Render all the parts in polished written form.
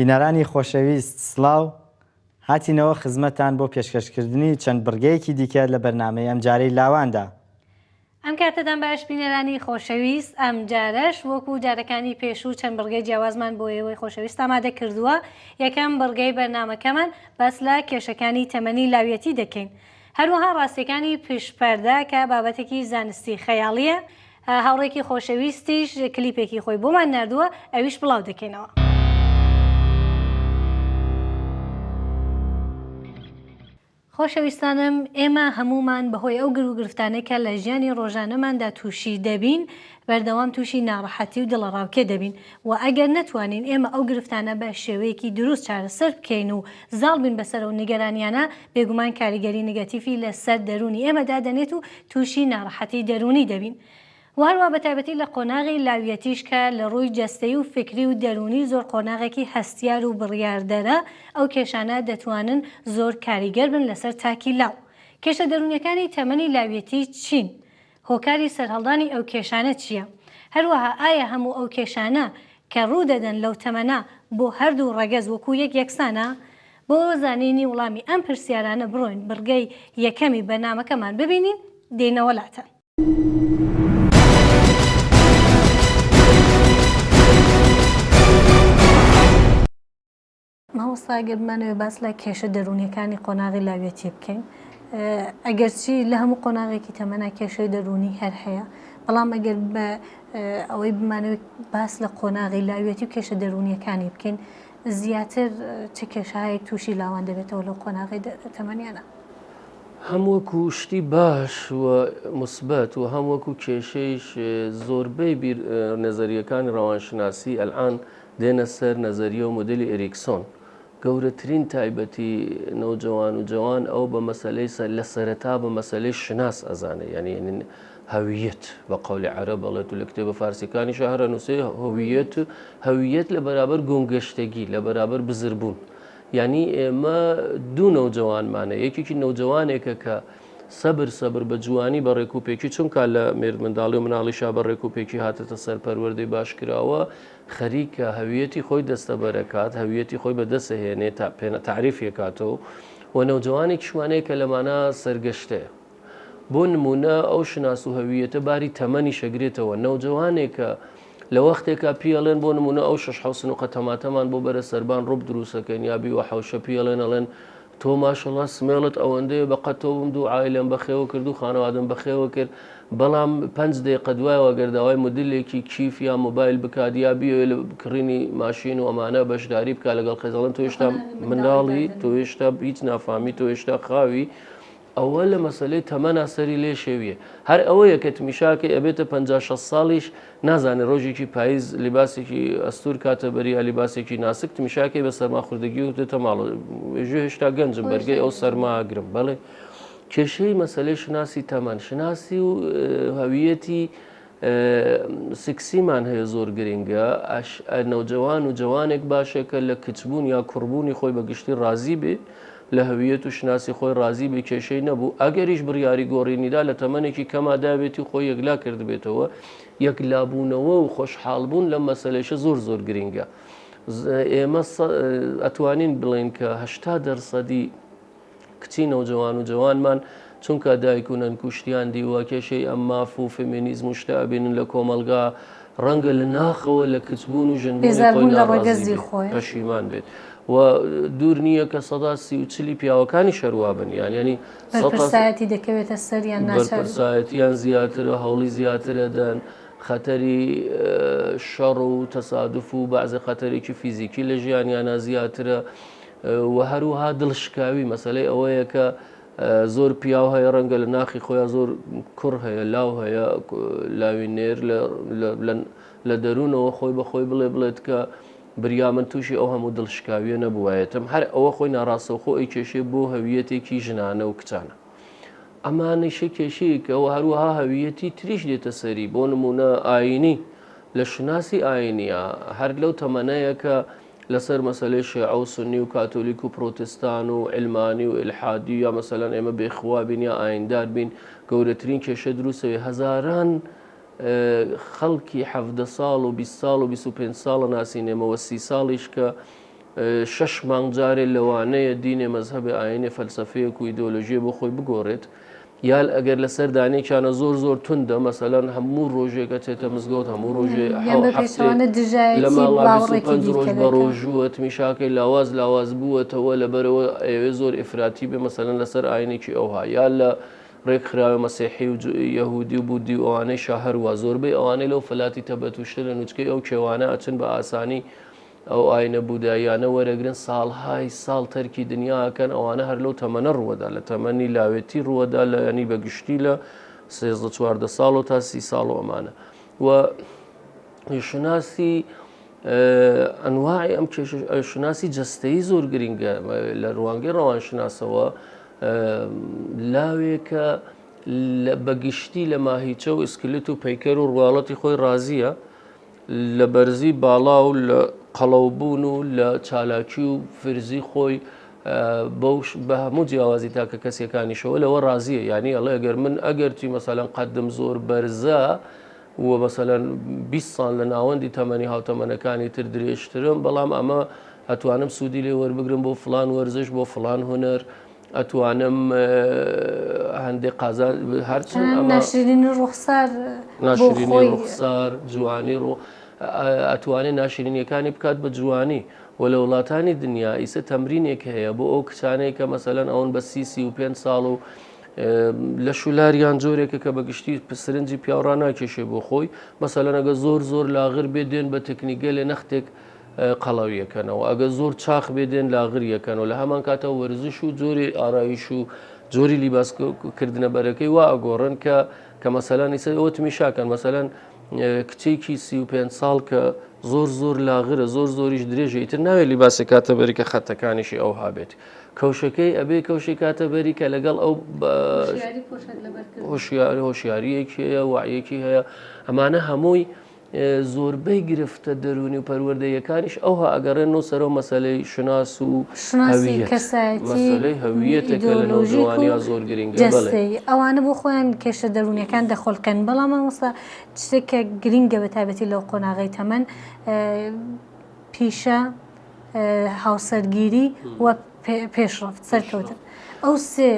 بینەرانی خۆشەویست سڵاو، هاتینەوە خزمەتان بۆ پێشکەشکردنی چەند بڕگەیەکی دیکە لە بەرنامەی ئەم جارەی لاواندا. ئەم کاتەدان باش بینەرانی خۆشەویست، ئەم جارەش وەکو جارەکانی پێشوو چەند بڕگەی جیاوازمان بۆ ئێوەی خۆشەویست ئامادە کردووە. یەکەم بڕگەی بەرنامەکەمان باس لە کێشەکانی تەمەنی لاوێتی دەکەین، هەروەها ڕاستیەکانی پشتپەردە کە بابەتێکی زانستی خەیاڵیە. هاوڕێکی خۆشەویستیش کلیپێکی خۆی بۆمان نردووە، ئەویش بڵاو دەکەینەوە. خۆشەویستانم، ئێمە هەمومان بەهۆی ئەو گرفتانەی کە لە ژیانی ڕۆژانەماندا تووشی دەبین بەردەوام تووشی ناڕەحەتی و دڵەڕاوکێ دەبین و ئەگەر نەتوانین ئێمە ئەو گرفتانە بە شێوەیەکی دروست چارەسەر بکەین و زاڵ بین بەسەر و نیگەرانیانە، بێگومان کاریگەری نگەتیفی لەسەر دەرونی ئێمەدا دەنێت و تووشی ناڕەحەتی دەرونی دەبین. وهروە بەتایبەتی لە قۆناغی لاویەتیش کە لە ڕووی جەستەیی و فکری و دەرونی زۆر قۆناغێکی هەستیار و بڕیاردەرە، ئەو کێشانە دەتوانن زۆر کاریگەر بن لەسەر تاکی لاو. کێشە دەرونیەکانی تەمەنی لاویەتی چین؟ هۆکاری سەرهەڵدانی ئەو کێشانە چییە؟ هەروەها ئایا هەموو ئەو کێشانە کە ڕوو دەدەن لەو تەمەنە بۆ هەردوو ڕەگەز وەکو یەکسانە؟ بۆ زانینی وڵامی ئەم پرسیارانە بڕۆین بڕگەی یەکەمی بەرنامەکەمان ببینین، دێنەوە لاتە. ماوەستاگەر بمانەوێ باس لە کێشە دەرونیەکانی قۆناغی لاوێتی بکەین. ئەگەرچی لە هەموو قۆناغێکی تەمەنا کێشەی دەرونی هەر هەیە، بەڵام ئەگەر بە ئەوەی بمانەوێت باس لە قۆناغی لاوێتی و کێشە دەرونیەکانی بکەین، زیاتر چه کێشەیەک تووشی لاوان دەبێتەوە لە قۆناغی تەمەنیانە؟ هەمووەکو شتی باش و مثبت و هەمووەکو کێشەیش زۆربەی نەزەریەکانی ڕەوانشناسی ئەلعان دێنە سەر نەزەریە و مۆدلی ئێریکسۆن. گەورەترین تایبەتی نەوجەوان و جوان ئەو بە مەسەلەی لە سەرەتا بە مەسەلەی شناس ئەزانێ، یعنی هەویەت بە قەولی عەرەب بەڵێت و لە کتێبە فارسیەکانی شەهرە نووسێ هەویەت لە بەرابەر گۆنگەشتگی لە بەرابەر بزربوون. یعنی ئێمە دوو نەوجەوانمانە، یەکێکی نەوجەوانێکە کە سەبر بە جوانی بە ڕێکوپێکی چونکە لە مێرد منداڵی و مناڵیشا بە ڕێکوپێکی هاتێتە سەر پەروەردەی باشکراوە، خەریکە هەویەتی خۆی دەستەبەرەکات، هەویەتی خۆی بەدەستهێنێ تا تعریفێکاتەوە و نەوجەوانێک شوانەیە کە لەمانە سەرگەشتەیە. بۆ نمونە ئەو شناس و هەویەتە باری تەمەنی شەگرێتەوە. نەوجەوانێکە لە وەختێکە پیاڵێن بۆ نمونە ئەو شش حوسن و قەتەماتەمان بۆ بەرە سەربان ڕوب دروستەکەن یابی و حەوشە پیاڵێن ئەڵێن تۆ ماشەڵڵا سمێڵت ئەوەندەیە بەقەتەوە بم دوو عایلەم بەخێوە کرد و خانەوادەم بەخێوە کرد، بەڵام 5 دقیقە دوایەوە گەرداوای مدلێکی کیف یا مۆبایل بکات یا بیوێ لە کڕینی ماشین و ئەمانە بەشداری بکات لەگەڵ خێزەڵەن، تۆ هێشتا منداڵی، تۆ هێشتا هیچ نافامی، تۆ هێشتا خاوی. ئەوە لە مەسلەی تەمەنا سەری لێ شێویە. هەر ئەوەیە کە تمیشاکە ئەبێتە 56 ساڵیش نازانێت ڕۆژێکی پاییز لیباسێکی ئەستور کاتە بەری یا لیباسێکی ناسک، تمیشاکەی بە سەرماخوردگی و دێتە ماڵە ێژێ هێشتا گەنجم بەرگەی ئەو سەرماگرم. بەڵێ کێشەی مەسلەی شناسی تەمەن، شناسی و هەویەتی سکسیمان هەیە زۆر گرنگە. نەوجەوان و جوانێک باشێکە لە کچبوون یا کوڕبوونی خۆی بەگشتی ڕازی بێ، لە هەویەت و شناسی خۆی ڕازی بێ، کێشەی نەبوو. ئەگەریش بڕیاری گۆڕینیدا لە تەمەنێکی کەما دابێتی خۆی یەکلا کردبێتەوە، یەکلابوونەوە و خۆشحاڵبوون لە مەسەلەیشە زۆر گرنگە. ئێمە ئەتوانین بڵێن کە 80% کچی نەوجەوان و جوانمان چونکە دایکونەن کوشتیان دیوە کێشەی ئەم ماف و فێمینیزم و شتە ئەبێنن لە کۆمەلگا، ڕەنگە لە ناخەوە لە کچبوون و ژنبوونی خۆی پەشیمان بێت. و دوور نییە کە 140 پیاوەکانی شەروا بن، ینی بەرپرسایەتی دەکەوێتە سەریان، بەرپرسایەتیان زیاترە، هەوڵی زیاترە دەن، خەتەری شەڕ و تەسادف و بەعزە خەتەرێکی فیزیکی لە ژیانیانە زیاترە. و هەروها دڵشکاوی مەسەلەی ئەوەیە کە زۆر پیاو هەیە ڕەنگە لە ناخی خۆیان زۆر کوڕ هەیە، لاو هەیە، لاوی نێر لە دەروونەوە خۆی بەخۆی بڵێت کە بریا من تووشی ئەو هەموو دڵشکاویە نەبووایەتم. هەر ئەوە خۆی ناڕاستەوخۆ ئەی کێشێ بۆ هەویەتێکی ژنانە و کچانە. ئەمانەیشە کێشەیەکەوە هەروەها هەویەتی تریش دێتە سەری، بۆ نمونە ئاینی لە شناسی ئاینیە هەر لەو تەمەنەیە کە لەسەر مەسەلەی شیعە و سونی و کاتۆلیک و پرۆتستان و علمانی و ئیلحادی یا مەسەلەن ئێمە بێخوا بین یا ئایندار بین، گەورەترین کێشە دروستەوێ. هەزاران خەڵکی 17 ساڵ و 20 ساڵ و 25 ساڵە ناسینێمەوە 30 ساڵیش کە 6 مانگ جارێ لەوانەیە دینێ مەزهبێ ئاینێ فەلسەفەیەک و ئیدۆلۆژیە بۆ خۆی بگۆڕێت یال ئەگەر لەسەر دانێکیانە زۆر توندە مەسەلەن هەموو ڕۆژێکە چێتە مزگەوت هەموو ڕۆژێ لە ماڵ 5 ڕۆژ بە ڕۆژووە میشاکەی لاواز بووەتەوە لەبەرەوە ئەوێ زۆر ئفراتی بێ مەسەلەن لەسەر ئاینێکی ئەوها یان لە ڕێکخراوە مەسیحی و یەهودی و بودی و ئەوانەی شاهەروە زۆربەی ئەوانەی لەو فەلاتی تەبەتوشتە لە نوچکەی ئەو کێوانە ئەچن بە ئاسانی ئەو ئاینە بوداییانە وەرەگرن ساڵهای ساڵ تەرکی دنیاکەن ئەوانە هەر لەو تەمەنە ڕووەدا لە تەمەنی لاوێتی ڕووەدا لە ینی بەگشتی لە 13 ساڵ و تا 30 ساڵ و ئەمانە و شناسی ئەنواعی ئەم شناسی جەستەیی زۆر گرنگە لە ڕوانگەی ڕەوانشناسەوە لاوێکە بەگشتی لە ماهیچە و ئسکلت و پەیکەر و ڕواڵەتی خۆی ڕازیە لە بەرزی باڵا و لە قەڵەوبوون و لە چالاکی و فرزی خۆی بە هەموو جیاوازی تاکە کەسیەکانیشەوە لەوە ڕازیە یعنی ئەڵێ ئەگەر من ئەگەرتی مەسەلەن قەدم زۆر بەرزە و مەسەلەن 20 ساڵ لە ناوەندی تەمەنی هاوتەمەنەکانی تر درێژترم بەڵام ئەمە ئەتوانم سوودی لێ وەربگرم بۆ فلان وەرزش بۆ فلان هوەر ئەتوانم هەندێک قازان هەرچەند ناشرینی ڕوخسار جوانی ڕۆ ئەتوانێت ناشرینیەکانی بکات بە جوانی و لە وڵاتانی دنیا ئیسە تەمرینێک هەیە بۆ ئەو کچانەی کە مەسەلەن ئەوەن بە 35 ساڵ و لە شولاریان جۆرێکە کە بەگشتی سرنجی پیاوڕان ناکێشێ بۆ خۆی مەسەلەن ئەگە زۆر لاغر بێ دێن بە تەکنیکە لێ نەختێک قەڵەویەکەنەوە ئەگە زۆر چاخ بێ دێن لاغریەکەنەوە لە هەمان کاتەوە وەرزش و جۆری ئارایش و جۆری لیباسکردنە بەرەکەی وا ئەگۆڕن کە مەسەلەن ئیسە ئەوە میشاکەن مەسەلەن کچێکی 35 ساڵ کە زۆر لاغرە زۆریش درێژە ئیتر ناوێت لیباسی کاتە بەریکە خەتەکانیشی ئەو هابێت کەوشەکەی ئەبێ کەوشی کاتە بەری کە لەگەڵ ئەو هۆشیاریەکی هەیە وعیەکی هەیە ئەمانە هەمووی زۆربەی گرفتە دەرونی و پەروەردەیەکانیش ئەوها ئەگەڕێنەوە سەرەوە مەسەلەی شناس و مەسەلەی هەویەتێکە لە نەوجوانیا زۆر گرنگە ئەوانە بۆ خۆیان کێشە دەرونیەکان دەخۆڵکەن بەڵام مامۆستا شتێکە گرنگە بە تایبەتی لەو قۆناغی تەمەن پیشە هاوسەرگیری وە پێشڕەفت سەرکەوتن ئەو سێ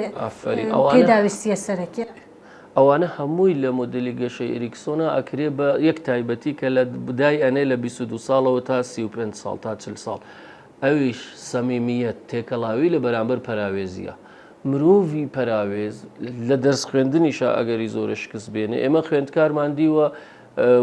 پێداویستیە سەرەکیە ئەوانە هەمووی لە مۆدلی گەشەی ئەریکسۆنە ئەکرێ بە یەک تایبەتی کە لە بدای ئەنێ لە 22 ساڵەوە تا 35 ساڵ تا 40 ساڵ ئەویش سەمیمیەت تێکەڵاوی لە بەرامبەر پەراوێزیە مرۆڤی پەراوێز لە دەرس خوێندنیشا ئەگەری زۆرە شکست بێنێ ئێمە خوێندکارمان دیوە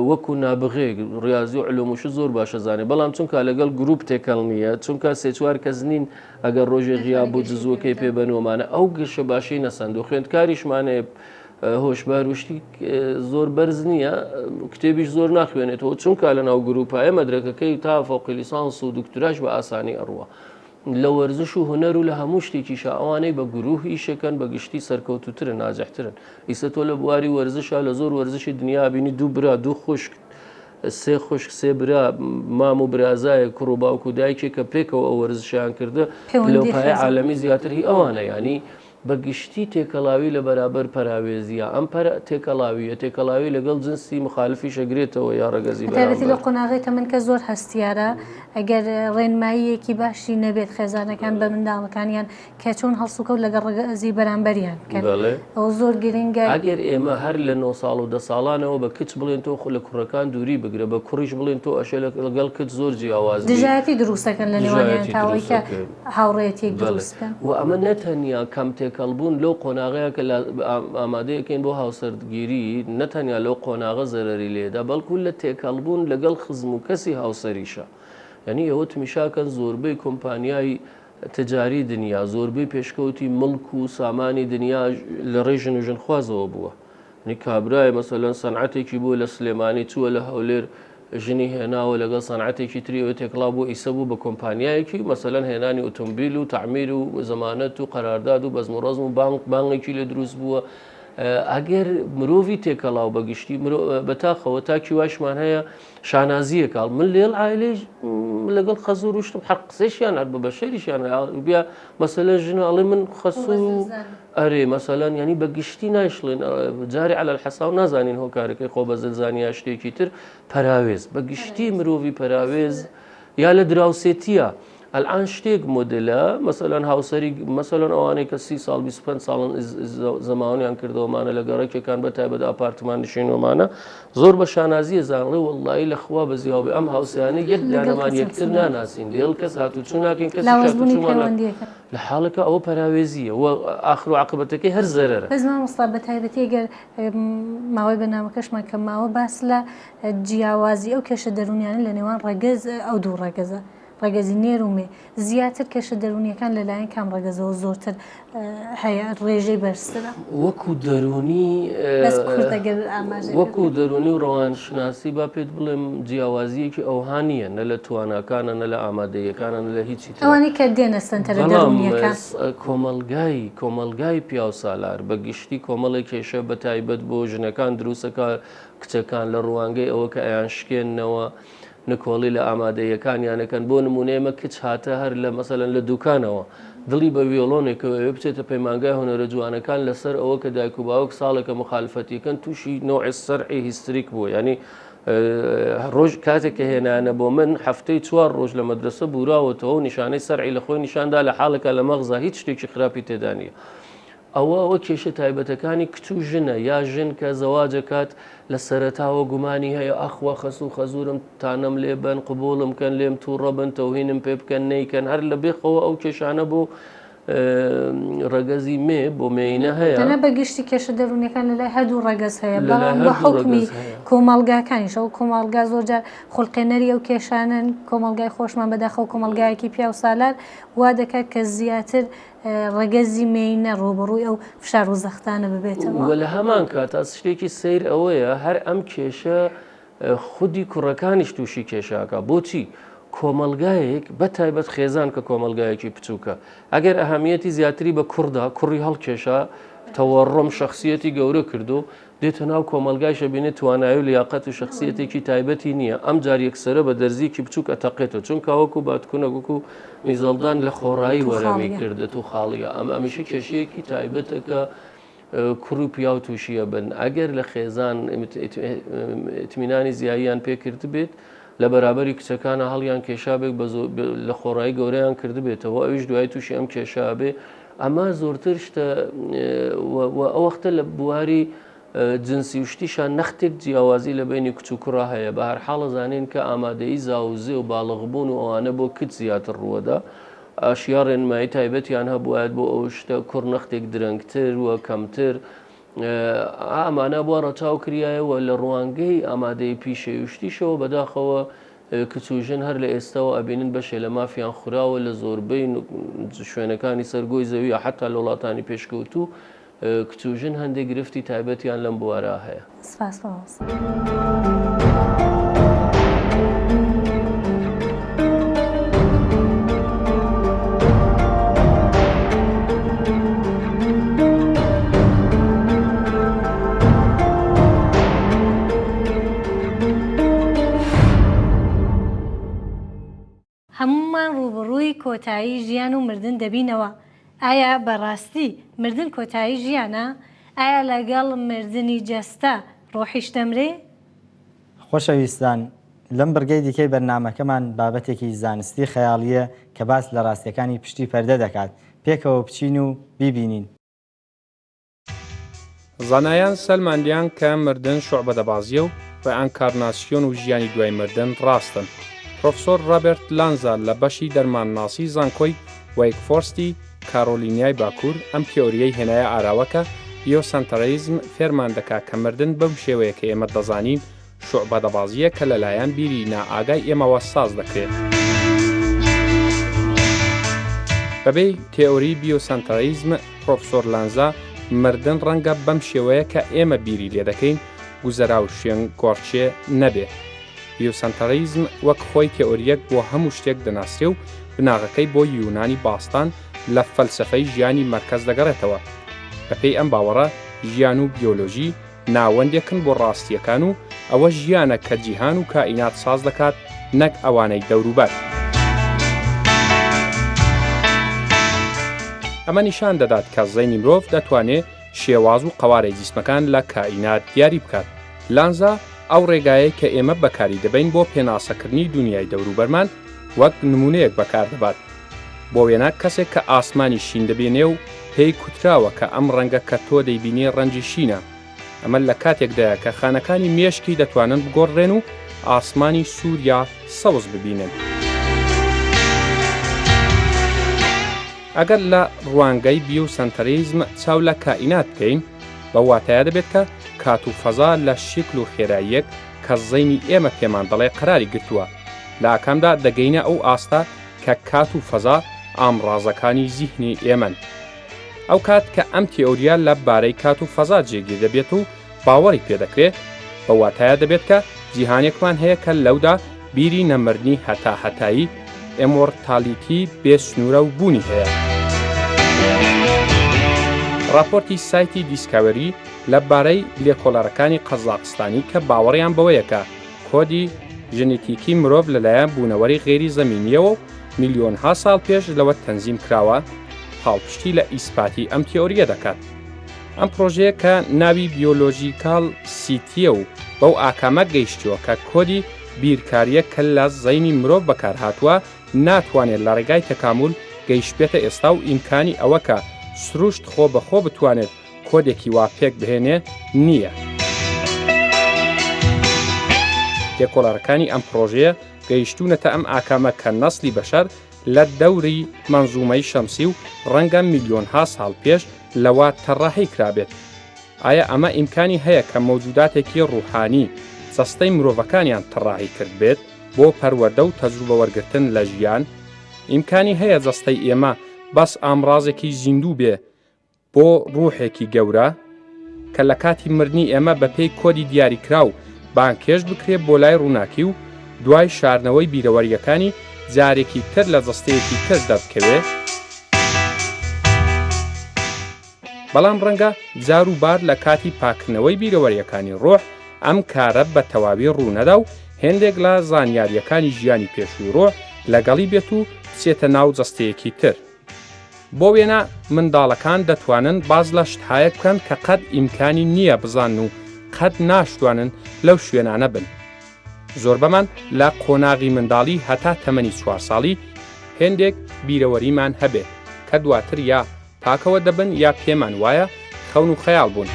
وەکو نابغێ ڕاضی و علومش زۆر باشە زانێ بەڵام چونکە لەگەڵ گروپ تێکەڵ نییە چونکە سێ4 کەس نین ئەگەر ڕۆژێ غیا بۆ جزوەکەی پێبەنەوەمانە ئەو گەشە باشی نەسەند و خوێندکاریشمانێ هۆشبار وشتی زۆر بەرز نییە کتێبیش زۆر ناخوێنێتەوە چونکە لە ناو گروپایە مەدرەکەکەی تا فەوقی لیسانس و دکتۆراش بە ئاسانی ئەڕوە لە وەرزش و هونەر و لە هەموو شتێکیشە ئەوانەی بە گروه ئیشەکەن بە گشتی سەرکەوتوترن ناجەحترن ئیسە تۆ لە بواری وەرزشە لە زۆر وەرزشی دنیا بینی دوو برا دوو خوشک سێ خوشک سێ برا مام و برازایە کوڕ و باوکو دایکێک کە پێکەوە ئەو وەرزشیان کردە لەوپایە عالەمی زیاتر هی ئەوانە ینی بەگشتی تێکەڵاوی لە بەرابەر پەراوێزیە ئەم تێکەڵاوی لەگەڵ جنسی مخالفی شەگرێتەوە یا ڕەگەزی بەرابەر لە قۆناغی تەمەن کە زۆر هەستیارە ئەگەر ڕێنماییەکی باشی نەبێت خێزانەکان بە منداڵەکانیان کە چۆن هەڵسوکەوت لەگەڵ ڕەگەزی بەرامبەریان ئەو زۆر گرنگە ئەگەر ئێمە هەر لە 9 ساڵ و 10 ساڵانەوە بە کچ بڵێن تۆ لە کوڕەکان دووری بگرە بە کوڕیش بڵێن تۆ ئەشێ لەگەڵ کچ زۆر جیاواز دژایەتی دروستەکەن لە نێوانیان تاوەی کە هاوڕێیەتێک دروستکەن و ئەمە نەتەنیا کەم کەڵبوون لەو قۆناغەیە کە ئامادەیەکەین بۆ هاوسەرگیری نەتەنیا لەو قۆناغە زەرەری لێدا بەڵکو لە تێکەڵبوون لەگەڵ خزم و کەسی هاوسەریشە یعنی ئەوە میشاکەن زۆربەی کۆمپانیای تجاری دنیا زۆربەی پێشکەوتی مڵک و سامانی دنیا لە ڕێژن و ژنخوازەوە بووە نی کابرای مەسەلەن سەنعەتێکی بوو لە سلێمانی چووە لە هەولێر ژنی هێناوە لەگەڵ سەنعەتێکی تریەوە تێکڵا بۆ ئیسە بوو بە کۆمپانیایەکی مەسەلەن هێنانی ئۆتۆمبیل و تعمیر و زەمانەت و قەرارداد و بەزم و ڕەزم و بانگێکی لێ دروست بووە ئەگەر مرۆڤی تێکەڵاو بەگشتی بەتاخەوە تاکی واشمان هەیە شانازیە کاڵ من لێڵ عایلێ لەگەڵ خەزوو ڕوشتم حەق قسەیشیان هەر بە بەشەریشیان بیا مەسەلەن ژنە ئەڵێ من خەسوو ئەرێ مەسەلەن ینی بەگشتی نایشڵێن جارێ عەلە الحەسا و نازانین هۆکارەکەی خۆ بە زلزانیا شتێکی تر پەراوێز بەگشتی مرۆڤی پەراوێز یا لە دراوسێتیە الان شتێک مدلە مەسەلەن هاوسەری مەسەلەن ئەوانەی کە 30 ساڵ 25 ساڵن زەماوەیان کردەوەمانە لە گەڕێکێکان بەتایبەت ئاپارتمان نشینەوەمانە زۆر بە شانازیە زانڵێ وەڵڵایی لەخوا بەزیاو بێ ئەم هاوسیانە یەک دانەمان یەکتر ناناسین دێڵ کەس هاتوچوو ناکەین کەس لە حاڵەکە ئەوە پەراوێزیە و ئاخر و عاقبەتەکەی هەر زەرەرە. بەزمان وەستا بەتایبەتی ئەگەر ماوەی بەنامەکەشمان کە ماوە باس لە جیاوازی ئەو کێشە دەرونیانە لە نێوان ڕەگەز ئەو دوو ڕەگەزە ڕێگەزی نێرومێ زیاتر کێشە دەرونیەکان لەلایەن کام ڕێگەزەوە زۆرتر هەیە ڕێژەی بەرزترە وەکو دەرونی وەکو دەرونی و ڕەوانشناسی با پێت بڵێم جیاوازیەکی ئەوهانیە نە لە تواناکانە نە لە ئامادەیەکانە لە هیچی ئەوانی کە دێنە سنتەرە دەرونیەکان کۆمەلگای پیا و سالار بە گشتی کۆمەڵی کێشە بە تایبەت بۆ ژنەکان دروستەکە کچەکان لە ڕوانگەی ئەوە کە ئەیان شکێننەوە نکۆڵی لە ئامادەیەکانیانەکەن بۆ نمونەیەمە کچ هاتە هەر لە مەسەلەن لە دوکانەوە دڵی بە ویۆڵۆنێکەوە بچێتە پەیمانگای هونەرە جوانەکان لەسەر ئەوە کە دایک و باوک ساڵێکە مخالفەتیەکەن تووشی نوعی سەرعی هیستریک بوو ینی ڕۆژ کاتێک کە هێنانە بۆ من هەفتەی 4 ڕۆژ لە مەدرسە بوراوەتەوە نیشانەی سەرعی لە خۆی نیشاندا لە حاڵەکە لە مەغزا هیچ شتێکی خراپی تێدا نیە. ئەوە کێشە تایبەتەکانی کچ و ژنە یا ژن کە زەواجەکات لە سەرەتاوە گومانی هەیە ئەخوا خەس و خەزورم تانەم لێبن قبولم کەن لێم تووڕەبن تەوهینم پێ بکەن نەیکەن هەر لە بێخەوە ئەو کێشانە بۆ ڕەگەزی مێ بۆ مێینە هەیە تەنە بەگشتی کێشە دەرونیەکان لەلای هەردوو ڕەگەز هەیە بەڵام بە حکمی کۆمەڵگاکانیش ئەو کۆمەڵگا زۆرجار خولقێنەری ئەو کێشانن کۆمەڵگای خۆشمان بەداخەو کۆمەڵگایەکی پیا و سالار وا دەکات کە زیاتر ڕەگەزی مێینە ڕۆبەڕووی ئەو فشار و زەختانە ببێتەوە لە هەمان کات شتێکی سیر ئەوەیە هەر ئەم کێشە خودی کوڕەکانیش تووشی کێشاکە بۆچی کۆمەلگایەک بە تایبەت خێزان کە کۆمەلگایەکی بچووکە ئەگەر ئەهەمیەتی زیاتری بە کوڕدا کوڕی هەڵکێشا تەوەڕۆم شخصیەتی گەورە کردو دێتە ناو کۆمەلگایشە بینێت توانایی و لیاقەت و شخصیەتێکی تایبەتی نییە ئەم جار یەکسەرە بە دەرزیکی بچووک ئەتەقێتەوە چونکە وەکو باتکوونەگوکو میزەڵدان لە خۆڕایی وەرەمی کردێت و خاڵیە ئەم ئەمیشە کێشەیەکی تایبەتەکە کوڕ و پیا و تووشیە بن ئەگەر لە خێزان ئیتمینانی زیاییان پێکرد بێت لە بەرابەری کچەکانە هەڵیان کێشابێک لە خۆڕایی گەورەیان کرد بێتەوە ئەویش دوای تووشی ئەم کێشابێ ئەمە زۆرتر شتە ئەو وەختە لە بواری جنسی وشتیشان نەختێک جیاوازی لە بینی کچ و کوڕا هەیە بە هەر حاڵە زانین کە ئامادەی زاوزێ و باڵغبوون و ئەوانە بۆ کچ زیاتر ڕووەدا ئاشیا ڕێنمایی تایبەتیان هەبووایەت بۆ ئەو شتە کوڕ نەختێک درەنگتر و کەمتر ئامانە بووە ڕەچاو کریایەوە لە ڕوانگەی ئامادەی پیشەویشتیشەوە بەداخەوە کچوژن هەر لە ئێستاەوە ئەبینن بەشێ لە مافیان خوراوە لە زۆربەی شوێنەکانی سەرگۆی زەوی حتا لە وڵاتانی پێشکەوتوو کچوژن هەندێک گرفتی تایبەتیان لەم بوارە هەیە. هەمومان ڕوبڕووی کۆتایی ژیان و مردن دەبینەوە. ئایا بەڕاستی مردن کۆتایی ژیانە؟ ئایا لەگەڵ مردنی جەستە ڕۆحیش دەمرێ؟ خۆشەویستان لەم بەرگەی دیکەی بەرنامەکەمان بابەتێکی زانستی خەیاڵیە کە باس لە ڕاستیەکانی پشتی پەردە دەکات. پێکەوە بچین و بیبینین. زانایان سەلماندیان کە مردن شوعبەدەبازیە و بە ئەنکارناسیۆن و ژیانی دوای مردن ڕاستن. پرۆفسۆر ڕابرت لانزا لە بەشی دەرمانناسی زانکۆی وەیکفۆرستی کارۆلینیای باکوور ئەم تیۆریەی هێنایە ئاراوەکە بیۆسەنتەریزم فێرمان دەکات کە مردن بەم شێوەیە کە ئێمە دەزانین شوعبەدەبازیە کە لەلایەن بیری نائاگای ئێمەوە ساز دەکرێت. بەبێ تێۆری بیۆسەنتەریزم پرۆفسۆر لانزا مردن ڕەنگە بەم شێوەیە کە ئێمە بیری لێ دەکەین گوزەرا و شوێن گۆڕچێ نەبێ. بیۆسەنتەریزم وەک خۆی تێۆریەک بۆ هەموو شتێک دەناسرێ و بناغەکەی بۆ یونانی باستان لە فەلسەفەی ژیانی مەرکەز دەگەڕێتەوە. بەپێی ئەم باوەڕە ژیان و بیۆلۆژی ناوەندێکن بۆ ڕاستیەکان و ئەوە ژیانە کە جیهان و کائینات ساز دەکات نەک ئەوانەی دەوروبەر. ئەمە نیشان دەدات کە زەینی مرۆڤ دەتوانێت شێواز و قەوارەی جیسمەکان لە کائینات دیاری بکات. لانزا ئەو ڕێگایە کە ئێمە بەکاری دەبین بۆ پێناسەکردنی دنیای دەوروبەرمان وەک نمونەیەک بەکاردەبات. بۆ وێنە کەسێک کە ئاسمانی شین دەبێنێ و پێی کوتراوە کە ئەم ڕەنگە کە تۆ دەیبینێ ڕەنجی شینە. ئەمە لە کاتێکدایە کە خانەکانی مێشکی دەتوانن بگۆڕێن و ئاسمانی سوور یا سەوز ببینن. ئەگەر لە ڕوانگەی بیوسەنتەریزم چاو لە کائینات بکەین، بە واتایە دەبێت کە کات و فەزا لە شکل و خێراییەک کە زەینی ئێمە پێمان دەڵێ قەراری گرتووە. لە ئاکامدا دەگەینە ئەو ئاستا کە کات و فەزا ئامڕازەکانی زیهنی ئێمەن. ئەو کات کە ئەم تیۆریا لە بارەی کات و فەزا جێگیر دەبێت و باوەڕی پێدەکرێت، بە واتایە دەبێت کە جیهانێکمان هەیە کە لەودا بیری نەمردنی هەتا هەتایی ئێمۆرتالیتی بێسنوورە و بوونی هەیە. راپۆرتی سایتی دیسکاوەری لە بارەی لێکۆڵەرەکانی قەزاقستانی کە باوەڕیان بەوەیەکە کۆدی ژنێتیکی مرۆڤ لەلایەن بوونەوەری غێری زەمینیەوە و میلیۆنها ساڵ پێش لەوە تەنزیم کراوە، هاڵپشتی لە ئیسپاتی ئەم تیۆریە دەکات. ئەم پرۆژەیە کە ناوی بیۆلۆژیکال سیتیە و بەو ئاکامە گەیشتووە کە کۆدی بیرکاریە کە لە زەینی مرۆڤ بەکارهاتووە ناتوانێت لە ڕێگای تەکامل گەیشتبێتە ئێستا و ئیمکانی ئەوە کە سروشت خۆ بەخۆ بتوانێت کۆدێکی وا پێک بهێنێ نییە. تێکۆڵەرەکانی ئەم پرۆژەیە گەیشتوونەتە ئەم ئاکامە کە نەسلی بەشەر لە دەوری مەنزومەی شەمسی و ڕەنگە میلیۆنها ساڵ پێش لەوە تەڕاهی کرابێت. ئایا ئەمە ئیمکانی هەیە کە مەوجوداتێکی ڕوحانی جەستەی مرۆڤەکانیان تەڕاهی کرد بێت بۆ پەروەردە و تەجروبە وەرگرتن لە ژیان؟ ئیمکانی هەیە جەستەی ئێمە بەس ئامڕازێکی زیندوو بێ بۆ ڕوحێکی گەورە کە لە کاتی مردنی ئێمە بە پێی کۆدی دیاریکرا و بانکێش بکرێت بۆ لای ڕووناکی و دوای شاردنەوەی بیرەوەریەکانی جارێکی تر لە جەستەیەکی تر دەبکەوێت. بەڵام ڕەنگە جار و بار لە کاتی پاکردنەوەی بیرەوەریەکانی ڕۆح ئەم کارە بە تەواوی ڕوونەدا و هێندێک لە زانیاریەکانی ژیانی پێشووی ڕۆح لەگەڵی بێت و بچێتە ناو جەستەیەکی تر. بۆ وێنە منداڵەکان دەتوانن باز لە شتهایە بکەن کە قەت ئیمکانی نییە بزان و قەت ناشتوانن لەو شوێنانە بن. زۆر بەمان لە قۆناغی منداڵی هەتا تەمەنی 4 ساڵی هێندێک بیرەوەریمان هەبێت کە دواتر یا پاکەوە دەبن یا پێمان وایە خەون و خەیاڵ بوون.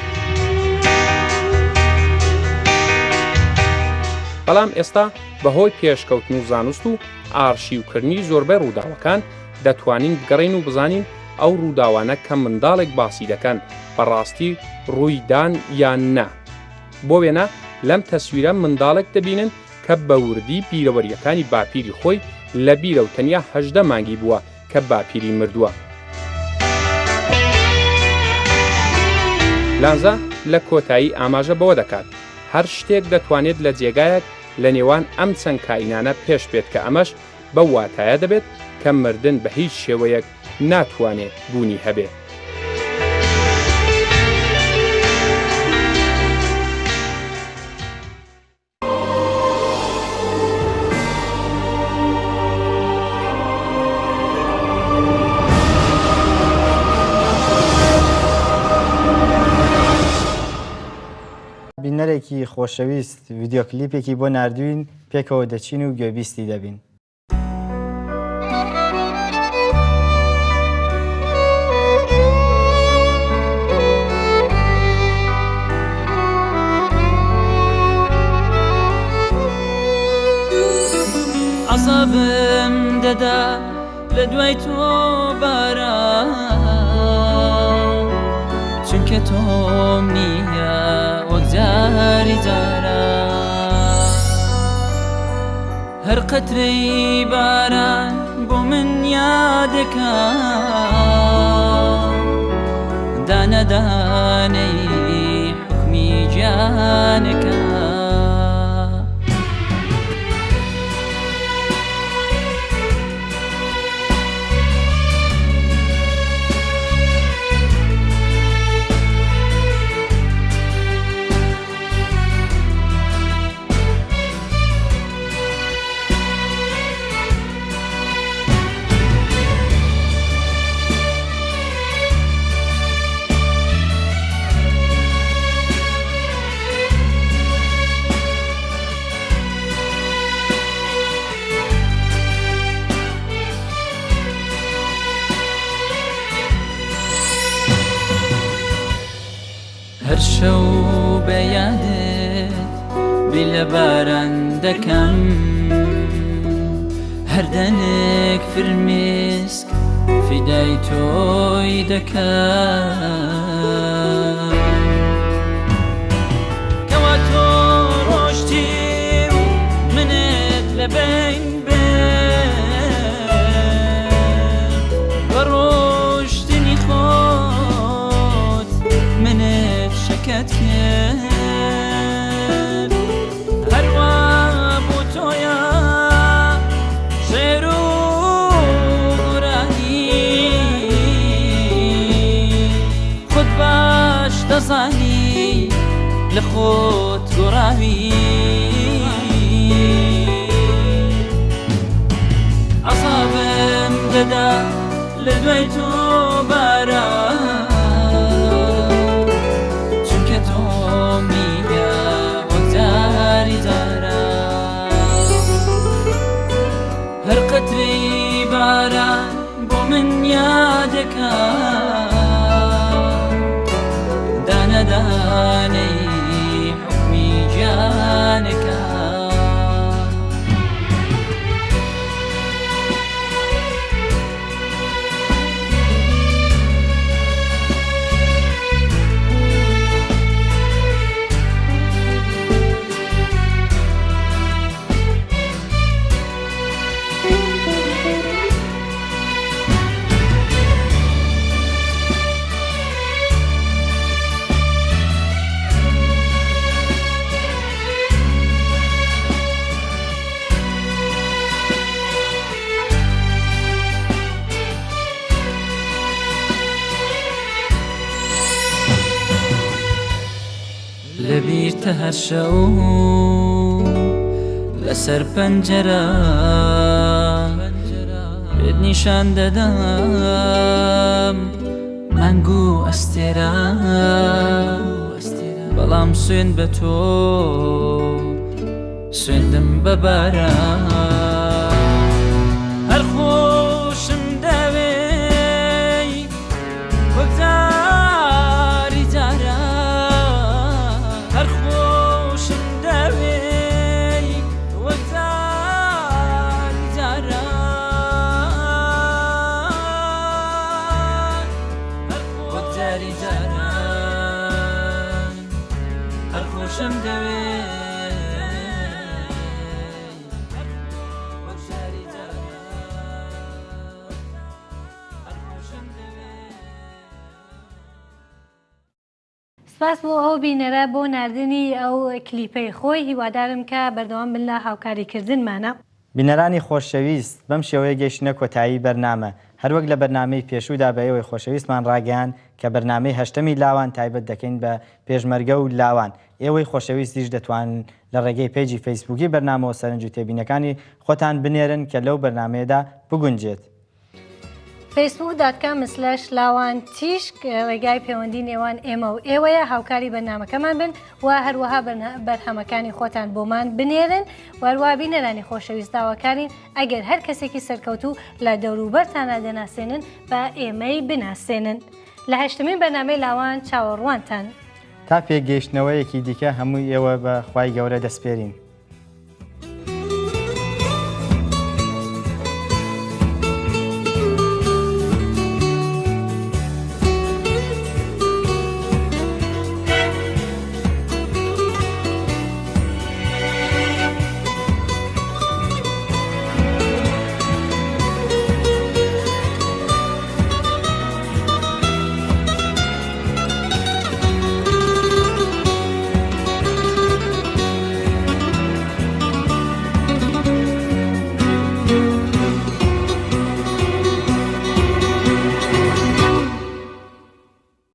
بەڵام ئێستا بەهۆی پێشکەوتن و زانست و ئارشیوکردنی زۆربەی ڕووداوەکان دەتوانین بگەڕین و بزانین ئەو ڕووداوانە کە منداڵێک باسی دەکەن بەڕاستی ڕوویدان یان نا. بۆ وێنە لەم تەسویرە منداڵێک دەبینن کە بە وردی بیرەوەریەکانی باپیری خۆی لە بیرە و تەنیا 18 مانگی بووە کە باپیری مردووە. لانزا لە کۆتایی ئاماژە بەوە دەکات هەر شتێک دەتوانێت لە جێگایەک لە نێوان ئەم چەند کائینانە پێش بێت کە ئەمەش بە واتایە دەبێت کە مردن بە هیچ شێوەیەک ناتوانێت بوونی هەبێت. بینەرێکی خۆشەویست ڤیدیۆکلیپێکی بۆ نردوین پێکەوە دەچین و گوێبیستی دەبین. عەسەبم دەدا لە دوای تۆ باران چونکە تۆم نییە وەک جاری جاران هەر قەترەی باران بۆ من یادەکە دانە دانەی حکمی گیانەکە هەر شەو بەیادت بی لە باران دەکەم هەردەنێک فرمێسک فیدای تۆی دەکەم کەوا تۆ ڕۆشتی و منت لەبین بە ڕۆشتنی خۆت منت شەکەت کرد هەروە بۆ تۆیە شێر و گورانی خۆت باش دەزانی لە خۆت گۆڕاوی عەزابم دەدا لە دوای تۆ باران چونکە تۆ میگە وەک جاری جاران هەر قەتری باران بۆ من یادەکە دانە دانەی حکمی گیانەکە لەبیرتە هەر شەو لەسەر پەنجەرە بێت نیشان دەدەم مانگ و ئەستێرە بەڵام سوێن بە تۆ سوێندم بە باران هەر خۆشم دەوێی وەک جاری جاران هەر خۆشم دەوێی وەک جاری جاران وەک جاری جاران هەر خۆشم دەوێی وەک جاری جاران هەر خۆشم دەوێی. سپاس بۆ ئەو بینەرە بۆ ناردنی ئەو کلیپەی خۆی هیوادارم کە بەردەوام بن لە هاوکاریکردنمانە. بینەرانی خۆشەویست بەم شێوەیە گەیشتنە کۆتایی بەرنامە هەروەک لە بەرنامەی پێشوودا بە ئێوەی خۆشەویستمان ڕاگەیان کە بەرنامەی هەشتەمی لاوان تایبەت دەکەین بە پێشمەرگە و لاوان ئێوەی خۆشەویستیش دەتوانن لە ڕێگەی پیجی فەیسبووکی بەرنامەوە سەرنج و تێبینەکانی خۆتان بنێرن کە لەو بەرنمەیەدا بگونجێت. facebook.com/لاوان تیشک ڕێگای پەیوەندی نێوان ئێمە و ئێوەیە هاوکاری بەرنامەکەمان بن و هەروەها بەرهەمەکانی خۆتان بۆمان بنێرن وەروە بینەرانی خۆشەویست داواکارین ئەگەر هەر کەسێکی سەرکەوتوو لە دەوروبەرتانە دەناسێنن بە ئێمەی بناسێنن. لە هەشتمین بەرنامەی لاوان چاوەڕوانتان. تا پێگەیشتنەوەیەکی دیکە هەمووی ئێوە بە خوای گەورە دەسپێرین.